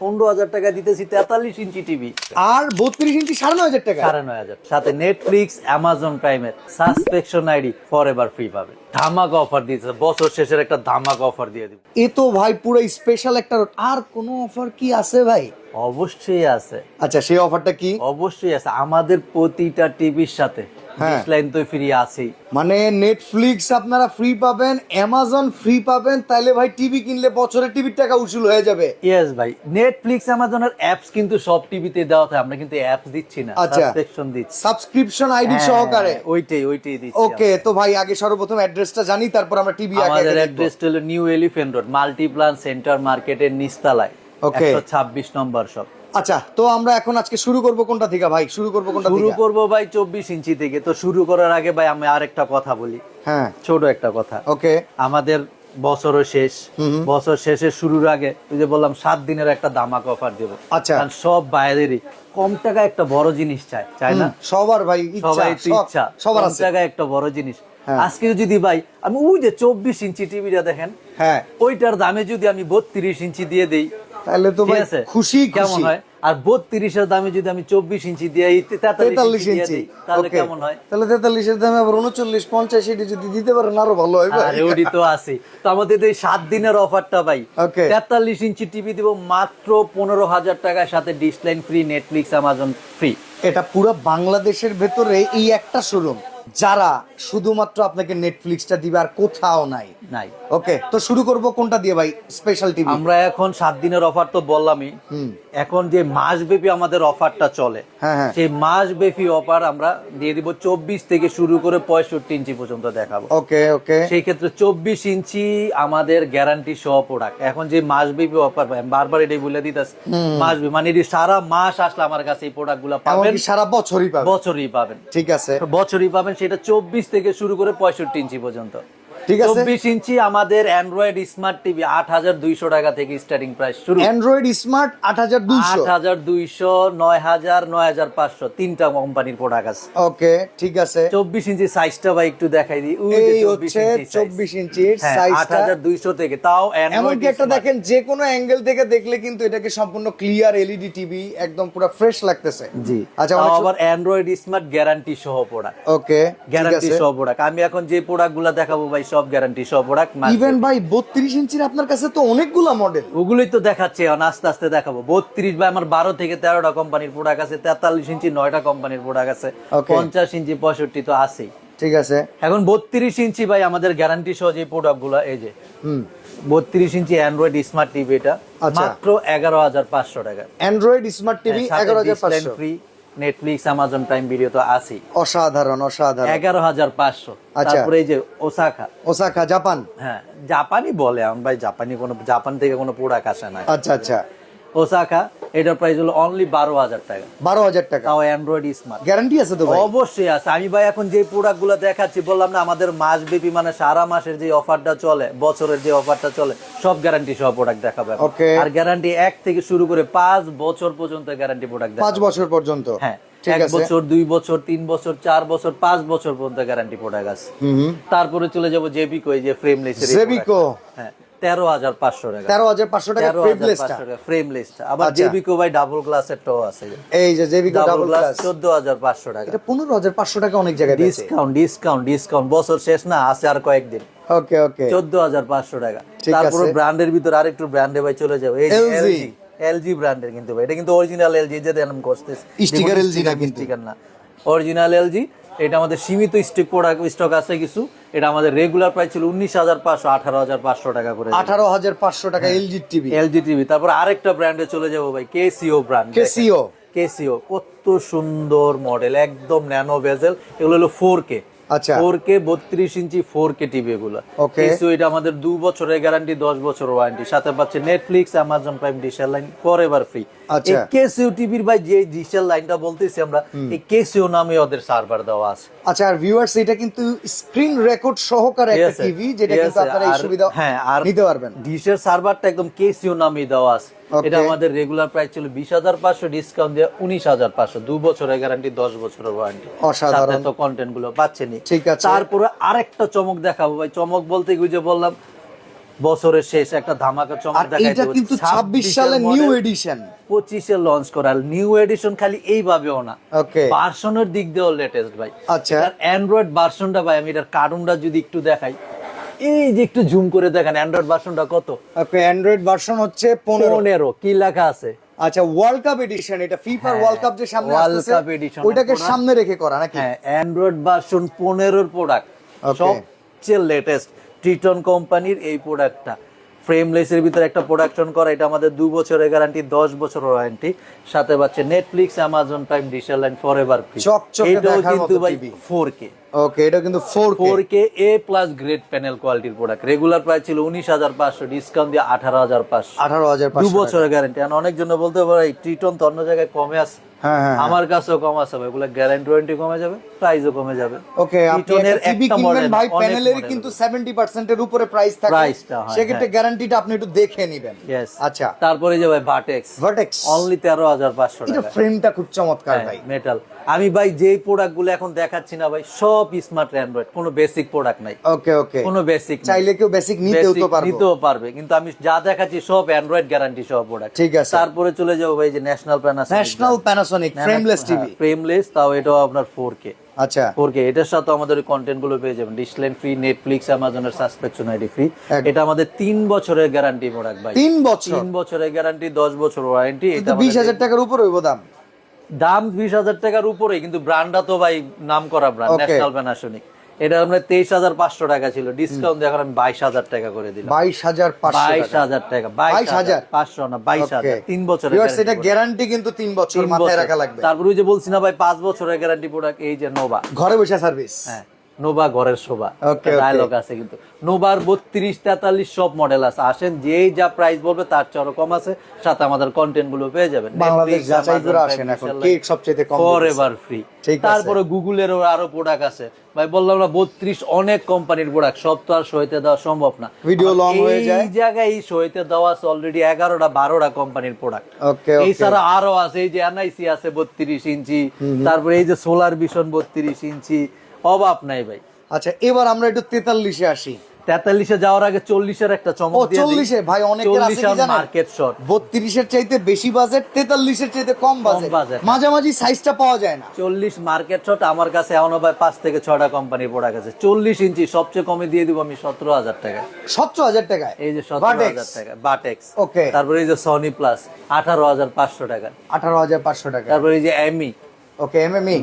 15,000 টাকা দিতেছি 43 inch TV. আর 32 ইঞ্চি 9,500 টাকা। 9,500 সাথে নেটফ্লিক্স, অ্যামাজন প্রাইমের সাবস্ক্রিপশন আইডি ফরএভার ফ্রি পাবেন। ধামাকা অফার দিয়েছে, বছর শেষের একটা ধামাকা অফার দিয়ে দিব। এ তো ভাই পুরো স্পেশাল একটা। আর কোনো অফার কি আছে ভাই? অবশ্যই আছে। আচ্ছা, সেই অফারটা কি? অবশ্যই আছে, আমাদের প্রতিটা টিভির সাথে ডিশ লাইন তো ফ্রি আছেই। মানে নেটফ্লিক্স আপনারা ফ্রি পাবেন, অ্যামাজন ফ্রি পাবেন, তাইলে ভাই টিভি কিনলে বছরে টিভির টাকা উসুল হয়ে যাবে। ইয়েস ভাই, নেটফ্লিক্স অ্যামাজনের অ্যাপস কিন্তু সব টিভিতে দেওয়া থাকে, আমরা কিন্তু অ্যাপস দিচ্ছি না, সাবস্ক্রিপশন দিচ্ছি, সাবস্ক্রিপশন আইডি সহকারে। ওইটাই দিচ্ছি। ওকে, তো ভাই আগে সর্বপ্রথম অ্যাড্রেসটা জানি, তারপর আমরা টিভি আগে আমাদের অ্যাড্রেসটা হলো new elephant road, Multiplan centre মার্কেটের নিচতলায়, 126 নম্বর শপ। আচ্ছা, তো আমরা এখন আজকে শুরু করব কোনটা থেকে ভাই? শুরু করব ভাই 24 ইঞ্চি থেকে। তো শুরু করার আগে ভাই আমি আরেকটা কথা বলি। হ্যাঁ, ছোট একটা কথা। ওকে। আমাদের বছরও শেষ, বছর শেষের শুরুর আগে ওই যে বললাম 7 দিনের একটা ধামাকা অফার দেব। আচ্ছা, কারণ সব বাইরেরই কম টাকা একটা বড় জিনিস চায় না? সবার ভাই ইচ্ছা, সবার আছে টাকা একটা বড় জিনিস। আজকে যদি ভাই আমি ওই যে 24 ইঞ্চি টিভিটা দেখেন, হ্যাঁ, ওইটার দামে যদি আমি 32 ইঞ্চি দিয়ে দেই, তাহলে তো ভাই খুশি কেমন হয়? আর 32 এর দামে যদি আমি 24 ইঞ্চি দিয়ে 43 ইঞ্চি তাহলে কেমন হয়? তাহলে 43 এর দামে আবার 39, 50 এটি যদি দিতে পারেন আরো ভালো হয় ভাই। আরে ওডি তো আছে। তো আমাদের এই 7 দিনের অফারটা ভাই 43 ইঞ্চি টিভি দিব মাত্র 15,000 টাকার সাথে dish line free, Netflix, Amazon free. এটা পুরো বাংলাদেশের ভেতরে এই একটা শোরুম যারা শুধুমাত্র আপনাকে নেটফ্লিক্সটা দিবে, আর কোথাও নাই। ওকে, তো শুরু করব কোনটা দিয়ে ভাই? Special TV. আমরা এখন 7 দিনের অফার তো বললামই, এখন যে মাসব্যাপী আমাদের অফারটা চলে, সেই মাসব্যাপী অফার আমরা দিয়ে দিব 24 থেকে শুরু করে 65 ইঞ্চি পর্যন্ত দেখাবো। ওকে, সেই ক্ষেত্রে 24 ইঞ্চি আমাদের গ্যারান্টি সহ প্রোডাক্ট। এখন যে মাসব্যাপী অফার ভাই, বারবার এটাই বলে দিতেছি, মাসব্যাপী মানে এটি সারা মাস আসলে আমার কাছে এই প্রোডাক্টগুলো পাবেন, সারা বছরই পাবেন। ঠিক আছে, বছরই পাবেন। সেটা 24 থেকে শুরু করে 65 ইঞ্চি পর্যন্ত। ঠিক আছে, 24 ইঞ্চি আমাদের অ্যান্ড্রয়েড স্মার্ট টিভি 8,200 টাকা থেকে স্টার্টিং প্রাইস শুরু। অ্যান্ড্রয়েড স্মার্ট 8,200, 9,000, 9,500 তিনটা কোম্পানির প্রোডাক্ট আছে। ওকে, ঠিক আছে। 24 ইঞ্চি সাইজটা ভাই একটু দেখাই দিই। এই হচ্ছে 24 ইঞ্চির সাইজটা 8,200 থেকে, তাও এমনকি একটা দেখেন যে কোনো অ্যাঙ্গেল থেকে দেখলে কিন্তু এটাকে সম্পূর্ণ ক্লিয়ার এলইডি টিভি, একদম পুরো ফ্রেশ লাগতেছে। জি, আচ্ছা, আবার অ্যান্ড্রয়েড স্মার্ট গ্যারান্টি সহ প্রোডাক্ট। ওকে, গ্যারান্টি সহ প্রোডাক্ট। আমি এখন যে প্রোডাক্টগুলো দেখাবো ভাই সব গ্যারান্টি সহ প্রোডাক্ট। ইভেন ভাই 32 ইঞ্চির আপনার কাছে তো অনেকগুলা মডেল, ওগুলোই তো দেখাচ্ছে, আস্তে আস্তে দেখাবো। 32 ভাই আমার 12 থেকে 13টা কোম্পানির প্রোডাক্ট আছে, 43 ইঞ্চি 9টা কোম্পানির প্রোডাক্ট আছে, 50 ইঞ্চি 65 তো আছেই। ঠিক আছে, এখন 32 ইঞ্চি ভাই আমাদের গ্যারান্টি সহ যে প্রোডাক্টগুলো, এই যে 32 ইঞ্চি অ্যান্ড্রয়েড স্মার্ট টিভি, এটা মাত্র 11,500 টাকা। Android smart TV 11,500 free, Netflix, Amazon prime video তো আছেই। অসাধারণ 11,500। তারপরে এই যে ওসাকা জাপান, হ্যাঁ জাপানি বলে আমি ভাই, জাপান থেকে কোনো প্রোডাক্ট আসে না। আচ্ছা, ওসাকা, এটার প্রাইস হলো অনলি 12,000 টাকা। 12,000 টাকা, তাও অ্যান্ড্রয়েড স্মার্ট। গ্যারান্টি আছে তো ভাই? অবশ্যই আছে। আমি ভাই এখন যে প্রোডাক্টগুলো দেখাচ্ছি, বললাম না আমাদের মাসব্যাপী মানে সারা মাসের যে অফারটা চলে, বছরের যে অফারটা চলে, সব গ্যারান্টি সহ প্রোডাক্ট দেখাবো। আর গ্যারান্টি 1 থেকে শুরু করে 5 বছর পর্যন্ত গ্যারান্টি প্রোডাক্ট দেখাবো। 5 বছর পর্যন্ত? হ্যাঁ, 1 বছর, 2 বছর, 3 বছর, 4 বছর, 5 বছর পর্যন্ত গ্যারান্টি প্রোডাক্ট আছে। তারপরে চলে যাব জেবিকো, এই যে ফ্রেমলেস জেবিকো, হ্যাঁ 13,500 টাকা। 13,500 টাকা ফ্রেমলেসটা। আবার জেবিকো ভাই ডাবল গ্লাসের টো আছে, এই যে জেবিকো ডাবল গ্লাস 14,500 টাকা। এটা 15,500 টাকা অনেক জায়গায় ডিসকাউন্ট বছর শেষ না, আছে আর কয়েকদিন। ওকে, 14,500 টাকা। তারপরে ব্র্যান্ডের ভিতর আরেকটু ব্র্যান্ডে ভাই চলে যাবে, এই এলজি ব্র্যান্ডের, কিন্তু ভাই এটা কিন্তু অরিজিনাল এলজি, যে দেন করতেছে স্টিকার এলজি না, কিন্তু স্টিকার না, অরিজিনাল এলজি। এটা আমাদের সীমিত স্টক আছে কিছু। এটা আমাদের রেগুলার প্রাইস ছিল 19,500, 18,500 টাকা করে। 18,500 টাকা এলজি টিভি। তারপর আরেকটা ব্র্যান্ডে চলে যাবো ভাই, কেসিও ব্র্যান্ড। কেসিও কত সুন্দর মডেল, একদম ন্যানো বেজেল। এগুলো হলো 4K। আচ্ছা, 4K 32 ইঞ্চি 4K টিভি এগুলো। কেসিও, এটা আমাদের 2 বছরের গ্যারান্টি, 10 বছর ওয়ারেন্টি, সাথে পাচ্ছে Netflix, Amazon Prime dish line forever free. এই কেসিও টিভির ভাই যে ডিশ লাইনটা বলতেছি আমরা, এই কেসিও নামে ওদের সার্ভার দেওয়া আছে। আচ্ছা, আর ভিউয়ার্স এটা কিন্তু স্ক্রিন রেকর্ড সহকারে একটা টিভি, যেটা কিন্তু আপনারা এই সুবিধা নিতে পারবেন। ডিশের সার্ভারটা একদম কেসিও নামে দেওয়া আছে। এটা আমাদের রেগুলার প্রাইস ছিল 20,500, ডিসকাউন্ট দিয়ে 19,500, 2 বছরের গ্যারান্টি, 10 বছরের ওয়ারেন্টি। অসাধারণ, তো কন্টেন্ট গুলো পাচ্ছেনই। ঠিক আছে, তারপরে আরেকটা চমক দেখাবো ভাই। চমক বলতে গিয়ে যে বললাম বছরের শেষ একটা ধামাকা চমক আর দেখাই এটা দেব। কিন্তু 26 সালে নিউ এডিশন, 25-এ লঞ্চ করা নিউ এডিশন, খালি এইভাবেও না, ওকে ভার্সনের দিক দিয়েও লেটেস্ট ভাই। আচ্ছা অ্যান্ড্রয়েড ভার্সনটা ভাই, আমি এটার কার্টুনটা যদি একটু দেখাই, এই যে একটু জুম করে দেখেন অ্যান্ড্রয়েড ভার্সনটা কত। ওকে অ্যান্ড্রয়েড ভার্সন হচ্ছে 15। কি লেখা আছে? আচ্ছা ওয়ার্ল্ড কাপ এডিশন, এটা ফিফা ওয়ার্ল্ড কাপ যে সামনে ওয়ার্ল্ড আসছে কাপ এডিশন, ওইটাকে সামনে রেখে করা নাকি? হ্যাঁ, অ্যান্ড্রয়েড ভার্সন 15-এর প্রোডাক্ট, সবচেয়ে লেটেস্ট ট্রিটন কোম্পানির এই প্রোডাক্টটা। ফ্রেমলেসের ভিতরে একটা প্রোডাকশন করা, এটা আমাদের 2 বছরের গ্যারান্টি, 10 বছরের ওয়ারেন্টি, সাথে পাচ্ছে Netflix, Amazon Prime, dish line forever free. এটাও কিন্তু ভাই 4K। ওকে এটা কিন্তু 4K এ প্লাস গ্রেড প্যানেল কোয়ালিটির প্রোডাক্ট। রেগুলার প্রাইস ছিল 19,500, ডিসকাউন্ট দিয়ে 18,500। 18,500 2 বছরের গ্যারান্টি। আর অনেক জন্য বলতে পারে ট্রিটন তো অন্য জায়গায় কমে আছে, হ্যাঁ আমার কাছেও কম আছে ভাই, এগুলা গ্যারান্টি ওয়ারেন্টি কমে যাবে, প্রাইসও কমে যাবে। ওকে আপনি একটা টিভি কিনবেন ভাই, প্যানেলের কিন্তু 70% এর উপরে প্রাইস থাকে, সেক্ষেত্রে গ্যারান্টিটা আপনি একটু দেখে নেবেন। আচ্ছা তারপরে যে ভাই ভার্টেক্স অনলি 13,500 টাকা। এটা ফ্রেমটা খুব চমৎকার ভাই, মেটাল। আমি ভাই যেই প্রোডাক্টগুলো এখন দেখাচ্ছি না ভাই, সব স্মার্ট অ্যান্ড্রয়েড, কোনো বেসিক প্রোডাক্ট নাই। ওকে ওকে কোনো বেসিক চাইলে কেউ বেসিক নিতেও পারবে, কিন্তু আমি যা দেখাচ্ছি সব অ্যান্ড্রয়েড গ্যারান্টি সহ প্রোডাক্ট। ঠিক আছে। তারপরে চলে যাবো ভাই যে national Panasonic frameless TV, frameless, তাও এটাও আপনার 4K। আচ্ছা 4K, এটার সাথে আমাদের কন্টেন্ট গুলো পেয়ে যাবেন, ডিশ লাইন ফ্রি, নেটফ্লিক্স, অ্যামাজনের সাবস্ক্রিপশন আইডি ফ্রি। এটা আমাদের 3 বছরের গ্যারান্টি প্রোডাক্ট ভাই, 3 বছর 3 বছরের গ্যারান্টি, 10 বছর ওয়ারেন্টি। এটা 20,000 টাকার উপরে হইব দাম 20,000 টাকার উপরে, কিন্তু ব্র্যান্ডটা তো ভাই নাম করা ব্র্যান্ড, ন্যাশনাল প্যানাসোনিক। এটা আমরা 23,500 টাকা ছিল, ডিসকাউন্ট দিয়ে এখন আমি 22,000 টাকা করে দিলাম। 22,500 টাকা, 22,500 না 22,000, 3 বছরের গ্যারান্টি। এটা গ্যারান্টি কিন্তু 3 বছর মাথায় রাখা লাগবে। তারপরে ওই যে বলছি না ভাই 5 বছরের গ্যারান্টি প্রোডাক্ট, এই যে নোভা ঘরে বসে সার্ভিস। হ্যাঁ, নোভা ঘরের শোভা, ডায়লগ আছে কিন্তু। নোভার 32, 43 সব মডেল আছে, আসেন যেই যা প্রাইস বলবে তার চেয়ে আরো কম আছে, সাথে আমাদের কন্টেন্ট গুলো পেয়ে যাবেন। বাংলাদেশ যাচাই করে আসেন, এখন কে সবচেয়ে কম ফরএভার ফ্রি। তারপরে গুগলের আরো প্রোডাক্ট আছে ভাই, বললাম না 32 অনেক কোম্পানির প্রোডাক্ট, সব তো আর সইতে দেওয়া সম্ভব না, ভিডিও লং হয়ে যায়। এই জায়গায় সইতে দেওয়া আছে অলরেডি 11টা 12টা কোম্পানির প্রোডাক্ট। এই ছাড়া আরো আছে, এই যে এনআইসি আছে 32 ইঞ্চি, তারপরে এই যে সোলার ভিশন 32 ইঞ্চি, অভাব নাই ভাই। আচ্ছা এবার আমরা একটু 43-এ আসি। 43-এ যাওয়ার আগে 40-এর একটা চমক দিয়ে দিই। 40-এ ভাই অনেকের আছে কি জানেন, মার্কেট শর্ট। 32-এর চাইতে বেশি বাজেট, 43-এর চাইতে কম বাজেট, মাঝামাঝি সাইজটা পাওয়া যায় না। 40 মার্কেট শর্ট আমার কাছে এখনো ভাই 5 থেকে 6টা কোম্পানির প্রোডাক্ট আছে। 40 ইঞ্চি সবচেয়ে কমে দিয়ে দিব আমি 17,000 টাকা। 17,000 টাকায় এই যে 17,000 টাকা বাটেক্স। ওকে তারপরে এই যে সনি প্লাস 18,500 টাকা। 18,500 টাকা। তারপরে এই যে এমি, ওকে এমএমই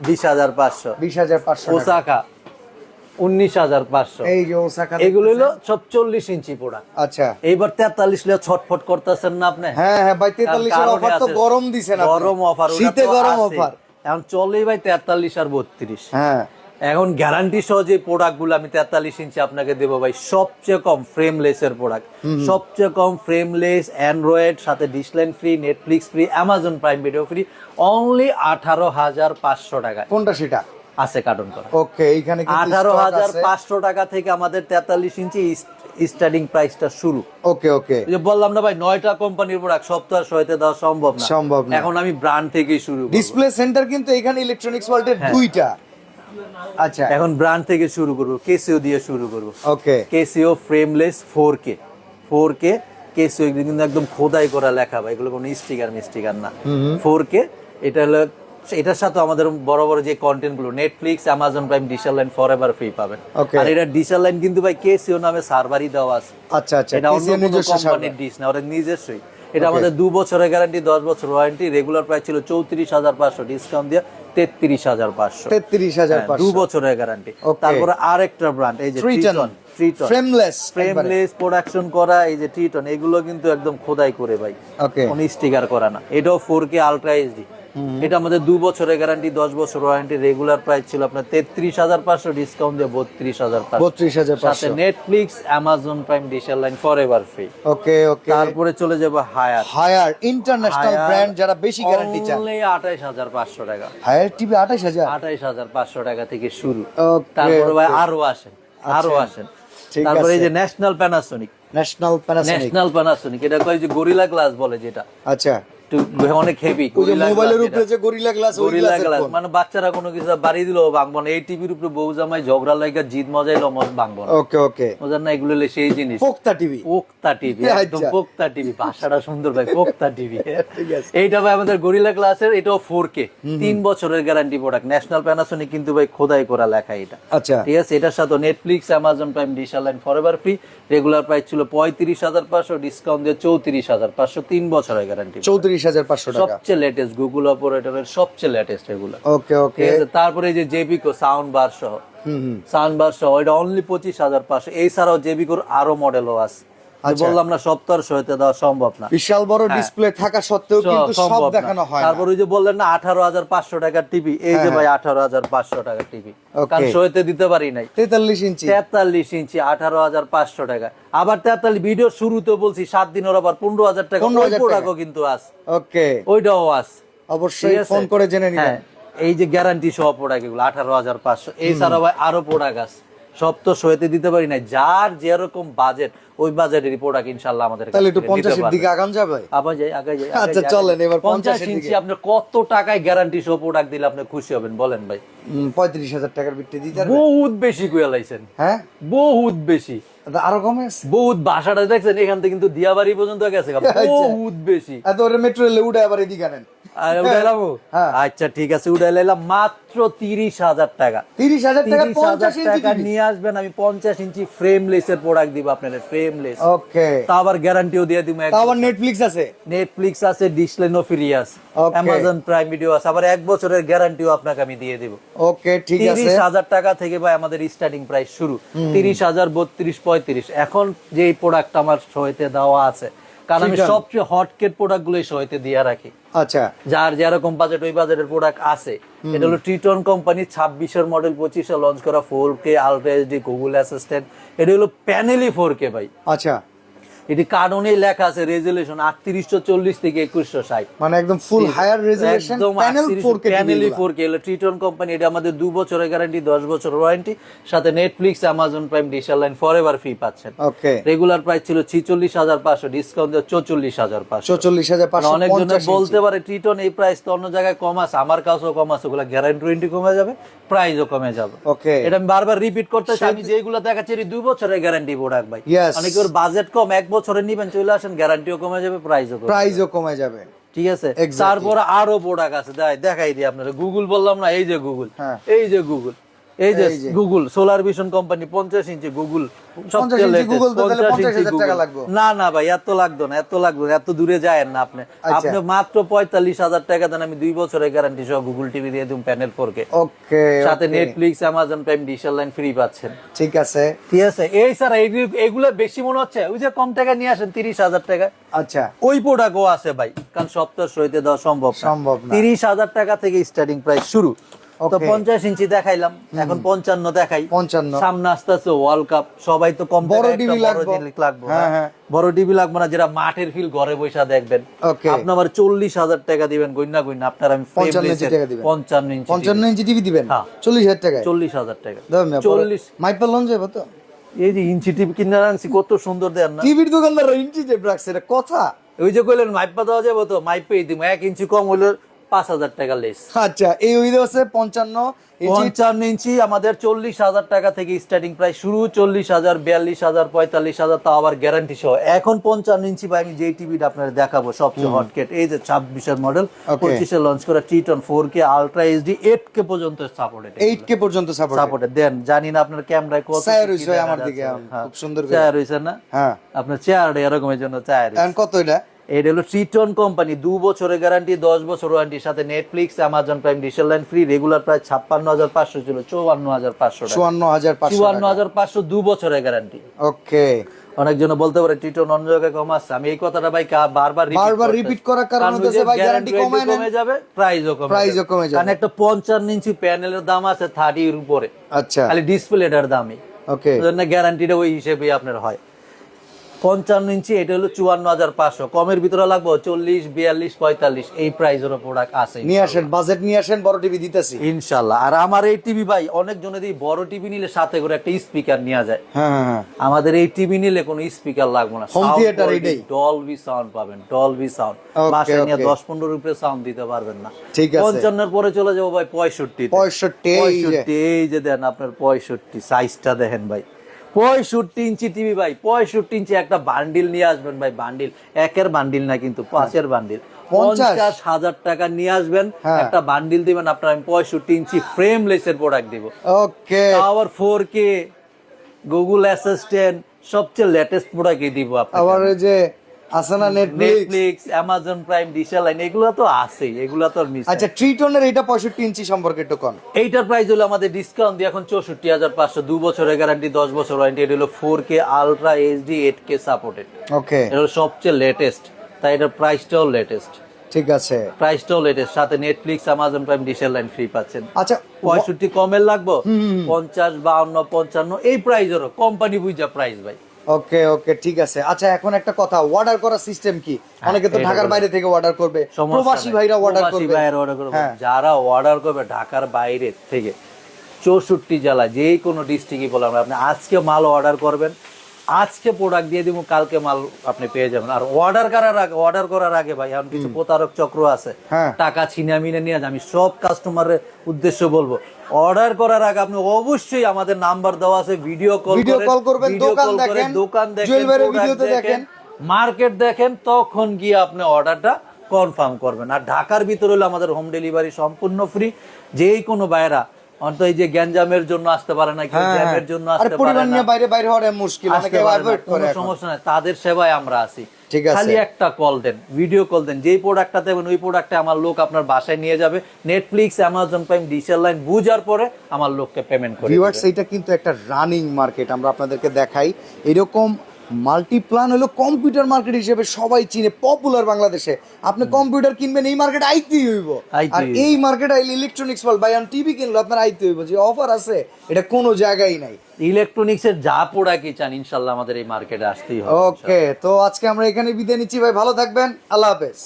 20,500। 20,500 ওসাকা 19,500। এই যে ওসাকা, এগুলো হলো সব 40 ইঞ্চি প্রোডাক্ট। আচ্ছা এইবার 43 লিয়া ছটফট করতেছেন না আপনি? হ্যাঁ হ্যাঁ ভাই 43 এর অফার তো গরম দিছেন আপনি, গরম অফার, শীতে গরম অফার এখন চলেই ভাই 43 আর 32। হ্যাঁ এখন গ্যারান্টি সহ যে প্রোডাক্ট গুলো আমি 43 ইঞ্চি আপনাকে দেবো ভাই, সবচেয়ে কম ফ্রেমলেস এর প্রোডাক্ট, সবচেয়ে কম ফ্রেমলেস, অ্যান্ড্রয়েড, সাথে dish line free, Netflix free, Amazon prime video free, only 18,500 টাকা। কোনটা সেটা আছে কার্টন করা। ওকে এইখানে কিন্তু 18,500 টাকা থেকে আমাদের 43 ইঞ্চি স্টার্টিং প্রাইসটা শুরু। ওকে ওকে যে বললাম না ভাই 9টা কোম্পানির প্রোডাক্ট, সব তো আর সইতে দেওয়া সম্ভব না। এখন আমি ব্র্যান্ড থেকেই শুরু করব। ডিসপ্লে সেন্টার কিন্তু এখানে ইলেকট্রনিক্স ওয়ার্ল্ডের 2টা। আচ্ছা এখন ব্র্যান্ড থেকে শুরু করব, কেসিও দিয়ে শুরু করব। ওকে কেসিও ফ্রেমলেস 4K কেসিও কিন্তু একদম খোদাই করা লেখা ভাই, এগুলো কোনো স্টিকার না। 4K এটা হলো, এটার সাথে আমাদের বড় বড় যে কন্টেন্ট গুলো Netflix, Amazon Prime, dish line forever free পাবেন। আর এটা ডিশ লাইন কিন্তু ভাই কেসিও নামে সার্ভারই দেওয়া আছে। আচ্ছা আচ্ছা এটা অন্য কোনো কোম্পানির ডিশ না, ওটা নিজস্বই। এটা আমাদের 2 বছরের গ্যারান্টি, 10 বছর ওয়ারেন্টি। রেগুলার প্রাইস ছিল 34,500, ডিসকাউন্ট দিয়ে 33,500। 33,500 2 বছরের গ্যারান্টি। তারপরে আরেকটা ব্র্যান্ড এই যে ট্রিটন ফ্রেমলেস প্রোডাকশন করা, এই যে ট্রিটন, এগুলো কিন্তু একদম খোদাই করে ভাই, কোনো স্টিকার করা না। এটাও 4K আলট্রা এইচডি। এটা আমাদের 2 বছরের গ্যারান্টি, 10 বছর ওয়ারেন্টি। রেগুলার প্রাইস ছিল আপনার 33,500, ডিসকাউন্ট দিয়ে 32,500। সাথে Netflix, Amazon Prime, dish line forever free. Okay okay তারপরে চলে যাব হায়ার ইন্টারন্যাশনাল ব্র্যান্ড, যারা বেশি গ্যারান্টি চান, অনলি 28,500 টাকা। হায়ার টিভি 28,500 টাকা থেকে শুরু। তারপরে ভাই আরো আসেন। তারপরে এই যে ন্যাশনাল প্যানাসোনিক, এটা কয় যে গরিলা গ্লাস বলে যেটা। আচ্ছা একটু অনেক হেভি, ওই যে মোবাইলের উপরে যে গরিলা গ্লাস, ওই গরিলা গ্লাসের গ্লাস, ফোন। মানে বাচ্চারা কোনো কিছু বাড়ি দিলেও ভাঙবো না। এই টিভির উপরে বউ জামাই ঝগড়া লাগা জিদ মজাইলো ভাঙবো না। ওকে ওকে, বোঝেন না, এগুলো হলো সেই জিনিস। পোক্তা টিভি, পোক্তা টিভি, একদম আচ্ছা। পোক্তা টিভি, ভাষাটা সুন্দর ভাই, পোক্তা টিভি। ঠিক আছে। এইটা ভাই আমাদের গরিলা গ্লাসের, এটাও 4K, 3 বছরের গ্যারান্টি প্রোডাক্ট, ন্যাশনাল প্যানাসোনিক কিন্তু ভাই খোদাই করা লেখা এটা। আচ্ছা ঠিক আছে, এটার সাথে Netflix, Amazon Prime, dish line forever free. Regular price ছিল 35,500, ডিসকাউন্ট দিয়ে 34,500, 3 বছরের গ্যারান্টি, 34,500 টাকা। সবচেয়ে লেটেস্ট গুগল অপারেটরের সবচেয়ে লেটেস্ট এগুলো। ওকে ওকে, ঠিক আছে, তারপরে এই যে জেবিকো সাউন্ড বার সহ, সাউন্ড বার সহ, এটা অনলি 25,500। এছাড়াও জেবিকোর আরো মডেলও আছে, বললাম না সব তো আর সইতে দেওয়া সম্ভব না। বিশাল বড় ডিসপ্লে থাকা সত্ত্বেও কিন্তু সব সম্ভব না। দেখানো হয় না। তারপর ওই যে বললেন না 18,500 টাকার টিভি, এই যে ভাই 18,500 টাকার টিভি, কারণ সইতে দিতে পারি নাই। 43 ইঞ্চি, 43 ইঞ্চি, 18,500 টাকা। আবার 43 ভিডিও শুরুতে বলছি 7 দিন ওর আবার 15,000 টাকা, ওই প্রোডাক্টও কিন্তু আছে। ওকে, ওইটাও আছে, অবশ্যই ফোন করে জেনে নিবেন। এই যে গ্যারান্টি সহ প্রোডাক্ট এগুলো 18,500। এছাড়াও ভাই আরো প্রোডাক্ট আছে, সব তো সইতে দিতে পারি না। যার যেরকম বাজেট, ওই বাজেটের প্রোডাক্ট ইনশাআল্লাহ আমাদের কাছে। তাহলে একটু 50 এর দিকে আগান যাবে। আবার যাই, আগে যাই। আচ্ছা চলেন এবার 50 এর ইঞ্চি দিকে। আপনি কত টাকায় গ্যারান্টি সহ প্রোডাক্ট দিলে আপনি খুশি হবেন বলেন ভাই? 35,000 টাকার বিটে দিতে পারবে? বহুত বেশি কইয়া লাইছেন, হ্যাঁ বহুত বেশি, আরো কমে আছে। বহুত, বাসাটা দেখছেন এখান থেকে কিন্তু দিয়াবাড়ি পর্যন্ত গেছে, বহুত বেশি। এত ওরে মেট্রো রেলে উঠে আবার এদিকে আনেন। আচ্ছা ঠিক আছে, উঠাই লাইলাম মাত্র 30,000 টাকা। 30,000 টাকা 50 টাকা নিয়ে আসবেন, আমি 50 ইঞ্চি ফ্রেমলেস এর প্রোডাক্ট দিব আপনাদের, ফ্রেমলেস। ওকে, তা আবার গ্যারান্টিও দিয়ে দিব। তা আবার নেটফ্লিক্স আছে, নেটফ্লিক্স আছে, ডিশ লাইন ফ্রি আছে, অ্যামাজন প্রাইম ভিডিও আছে, আবার 1 বছরের গ্যারান্টিও আপনাকে আমি দিয়ে দিব। ওকে ঠিক আছে। 30,000 টাকা থেকে ভাই আমাদের স্টার্টিং প্রাইস শুরু, 30,000, 32, 35। এখন যে প্রোডাক্ট আমার সহায়তে দেওয়া আছে, কারণ আমি সবচেয়ে হটকেট প্রোডাক্ট গুলোই সহায়তে দিয়ে রাখি। আচ্ছা, যার যেরকম বাজেট ওই বাজেটের প্রোডাক্ট আছে। এটা হলো ট্রিটন কোম্পানি 26 মডেল, 25 লঞ্চ করা 4K ultra HD Google assistant. এটা হলো প্যানেলই 4K ভাই। আচ্ছা, এটি কার্ডনেই লেখা আছে রেজুলেশন 3840 থেকে 2160, মানে একদম full higher resolution panel 4K, প্যানেলই 4K। হলো ট্রিটন কোম্পানি, এটা আমাদের 2 বছরের গ্যারান্টি, 10 বছর ওয়ারেন্টি, সাথে Netflix, Amazon Prime, dish line forever free পাচ্ছেন। ওকে, রেগুলার প্রাইস ছিল 46,500, ডিসকাউন্ট দিয়ে 44,500। 44,500। অনেকজনে বলতে পারে ট্রিটন এই প্রাইস তো অন্য জায়গায় কম আছে, আমার কাছেও কম আছে, ওগুলা গ্যারান্টি কমে যাবে, প্রাইসও কমে যাবে। ওকে, এটা আমি বারবার রিপিট করতেছি, আমি যেগুলো দেখাচ্ছি 2 বছরের গ্যারান্টি প্রোডাক্ট ভাই। Yes. অনেকের বাজেট কম, 1 বছরের নিবেন, চলে আসেন, গ্যারান্টিও কমে যাবে, প্রাইসও কমে যাবে। ঠিক আছে। তারপর আরো প্রোডাক্ট আছে, দেখাই দিই আপনারা। গুগল বললাম না, এই যে গুগল, এই যে গুগল, এই যে গুগল সোলার ভিশন কোম্পানি 50 ইঞ্চি গুগল, সবচেয়ে লেটেস্ট। 50 ইঞ্চি টাকা লাগবে না? না ভাই, এত লাগবে না, এত লাগবে না, এত দূরে যায়েন না আপনি। আপনি মাত্র 45,000 টাকা দেন, আমি 2 বছরের গ্যারান্টি সহ গুগল টিভি দিয়ে দিই, প্যানেল 4K। ওকে, সাথে Netflix, Amazon Prime, dish line free পাচ্ছেন। ঠিক আছে, ঠিক আছে। এই স্যার এগুলো বেশি মনে হচ্ছে, ওই যে কম টাকা নিয়ে আসেন 30,000 টাকা। আচ্ছা, ওই প্রোডাক্টও আছে ভাই, কারণ সপ্তাহ সইতে দেওয়া সম্ভব না। 30,000 টাকা থেকে স্টার্টিং প্রাইস শুরু। তো 50 ইঞ্চি দেখাইলাম, এখন 55 দেখাই। 55 সামনে আসতে আছে ওয়ার্ল্ড কাপ, সবাই তো কম বড় টিভি লাগবে। হ্যাঁ, বড় টিভি লাগবে না, যেটা মাঠের ফিল ঘরে বসে দেখবেন। আপনি আবার 40,000 টাকা দিবেন, গইনা আপনার আমি 55 টাকা দিবেন। 55 ইঞ্চি টিভি দিবেন 40,000 টাকা। 40,000 টাকা, 40 মাইপা লঞ্চ যাবে তো। এই যে ইঞ্চি টিভি কিনে আনছি, কত সুন্দর দেন না। টিভির দোকানদার ইঞ্চি যে রাখছে, এটা কথা। ওই যে কইলেন মাইপা দেওয়া যাবে তো, মাইপেই দিব, 1 ইঞ্চি কম হলো 5,000 টাকা লেস। আচ্ছা, এই ওই আছে 55 ইঞ্চি আমাদের 40,000 টাকা থেকে স্টার্টিং প্রাইস শুরু, 40,000, 42,000, 45,000, তাও আবার গ্যারান্টি সহ। এখন 55 ইঞ্চি বা আমি যে টিভিটা আপনাদের দেখাবো সবচেয়ে হটকেট, এই যে 26 মডেল, 25 লঞ্চ করা Triton 4K ultra HD 8K পর্যন্ত সাপোর্টেড, 8K পর্যন্ত সাপোর্টেড দেন। জানি না আপনার ক্যামেরায় কত চায় রইছে আমার দিকে, খুব সুন্দর করে চায় রইছে না? হ্যাঁ, আপনার চেয়ারটা এরকমের জন্য চায় রইছে। এখন কত এটা? এটা হলো ট্রিটন কোম্পানি, 2 বছরের গ্যারান্টি, 10 বছর ওয়ারেন্টির সাথে Netflix, Amazon Prime, dish line free. Regular price 56,500 ছিল, 54,500 টাকা। 54,500 2 বছরের গ্যারান্টি। ওকে, অনেকজন বলতে পারে ট্রিটন অন্য জায়গায় কম আছে, আমি এই কথাটা ভাই বারবার রিপিট করার কারণে হচ্ছে ভাই গ্যারান্টি কমে যাবে, প্রাইসও কমে যাবে। কারণ একটা 55 ইঞ্চি প্যানেলের দাম আছে 30 এর উপরে। আচ্ছা, খালি ডিসপ্লেটার দামই। ওকে, গ্যারান্টিটা ওই হিসেবেই আপনার হয়। 55 ইঞ্চি, এটা হলো 54,500। কমের ভিতরে লাগবে 40, 42, 45 এই প্রাইজের প্রোডাক্ট আছে। নিয়ে আসেন, বাজেট নিয়ে আসেন, বড় টিভি দিতেছি ইনশাআল্লাহ। আর আমার এই টিভি ভাই অনেক জনের এই বড় টিভি নিলে সাথে করে একটা স্পিকার নিয়ে যায়। হ্যাঁ, আমাদের এই টিভি নিলে কোনো স্পিকার লাগবে না, হোম থিয়েটার এটাই, ডলবি সাউন্ড পাবেন, ডলবি সাউন্ড। বাসায় নিয়ে 10-15 রুপিয়া সাউন্ড দিতে পারবেন না। ঠিক আছে, 55 পরে চলে যাবো ভাই 65। এই যে দেন আপনার 65 সাইজটা দেখেন ভাই, 65 ইঞ্চি টিভি ভাই, 65 ইঞ্চি একটা বান্ডিল নিয়ে আসবেন ভাই, বান্ডিল একের বান্ডিল না কিন্তু 5-এর বান্ডিল, 50,000 টাকা নিয়ে আসবেন, একটা বান্ডিল দিবেন আপনার, আমি 65 ইঞ্চি ফ্রেমলেসের প্রোডাক্ট দিব। ওকে, আবার 4K গুগল অ্যাসিস্ট্যান্ট সবচেয়ে লেটেস্ট প্রোডাক্টই দিব আপনাকে। আবার ওই যে আছে না নেটফ্লিক্স, অ্যামাজন প্রাইম, ডিশেল লাইন, এগুলো তো আছেই, এগুলো তো আর মিস। আচ্ছা, ট্রিটনের এটা 65 ইঞ্চি সম্পর্কে একটু কোন। এইটার প্রাইস হলো আমাদের ডিসকাউন্ট দিয়ে এখন 64,500, 2 বছরের গ্যারান্টি, 10 বছর ওয়ারেন্টি। এটা হলো 4K ultra HD 8K supported. ওকে, এটা হলো সবচেয়ে লেটেস্ট, তাই এটার প্রাইসটাও লেটেস্ট। ঠিক আছে, প্রাইসটাও লেটেস্ট, সাথে নেটফ্লিক্স, অ্যামাজন প্রাইম, ডিশেল লাইন ফ্রি পাচ্ছেন। আচ্ছা, 65 কমের লাগবে 50, 52, 55 এই প্রাইসেরও কোম্পানি বুঝা প্রাইস ভাই। ওকে ওকে, ঠিক আছে। আচ্ছা, এখন একটা কথা, অর্ডার করার সিস্টেম কি? অনেকে তো ঢাকার বাইরে থেকে অর্ডার করবে, প্রবাসী ভাইরা অর্ডার করবে, যারা অর্ডার করবে ঢাকার বাইরে থেকে 64 জেলা যে কোনো ডিস্ট্রিক্টই বললাম, আপনি আজকে মাল অর্ডার করবেন, আজকে প্রোডাক্ট দিয়ে দিব, কালকে মাল আপনি পেয়ে যাবেন। আর অর্ডার করার আগে ভাই এখন কিছু প্রতারক চক্র আছে, টাকা ছিনামিনে নিয়ে যায়। আমি সব কাস্টমারের উদ্দেশ্য বলবো, অর্ডার করার আগে আপনি অবশ্যই আমাদের নাম্বার দেওয়া আছে, ভিডিও কল করবেন, দোকান দেখেন, মার্কেট দেখেন, তখন গিয়ে আপনি অর্ডারটা কনফার্ম করবেন। আর ঢাকার ভিতরে হলে আমাদের হোম ডেলিভারি সম্পূর্ণ ফ্রি। যেই কোনো বাইরা অন্তত এই যে গ্যাঞ্জামের জন্য আসতে পারে না, কেউ জ্যামের জন্য আসতে পারে না, বাইরে হওয়া মুশকিল, অনেকে অ্যাভয়েড করে, কোনো সমস্যা নাই, তাদের সেবায় আমরা আছি। খালি একটা কল দেন, ভিডিও কল দেন, যেই প্রোডাক্টটা দেবেন ওই প্রোডাক্টে আমার লোক আপনার বাসায় নিয়ে যাবে, নেটফ্লিক্স, অ্যামাজন প্রাইম, ডিশেল লাইন বুঝার পরে আমার লোককে পেমেন্ট করে। ভিউয়ার্স, এটা কিন্তু একটা রানিং মার্কেট, আমরা আপনাদেরকে দেখাই। এরকম মাল্টিপ্লান হলো কম্পিউটার মার্কেট হিসেবে সবাই চিনে, পপুলার বাংলাদেশে। আপনি কম্পিউটার কিনবেন, এই মার্কেট আইতেই হইব। আর এই মার্কেট আইলে ইলেকট্রনিক্স বল ভাই, টিভি কিনলো আপনার আইতে হইব, যে অফার আছে এটা কোনো জায়গায় নাই। ইলেকট্রনিক্স এর যা প্রোডাক্টই চান ইনশাআল্লাহ আমাদের এই মার্কেটে আসতেই হবে। ওকে, তো আজকে আমরা এখানে বিদায় নিচ্ছি ভাই, ভালো থাকবেন, আল্লাহ হাফেজ।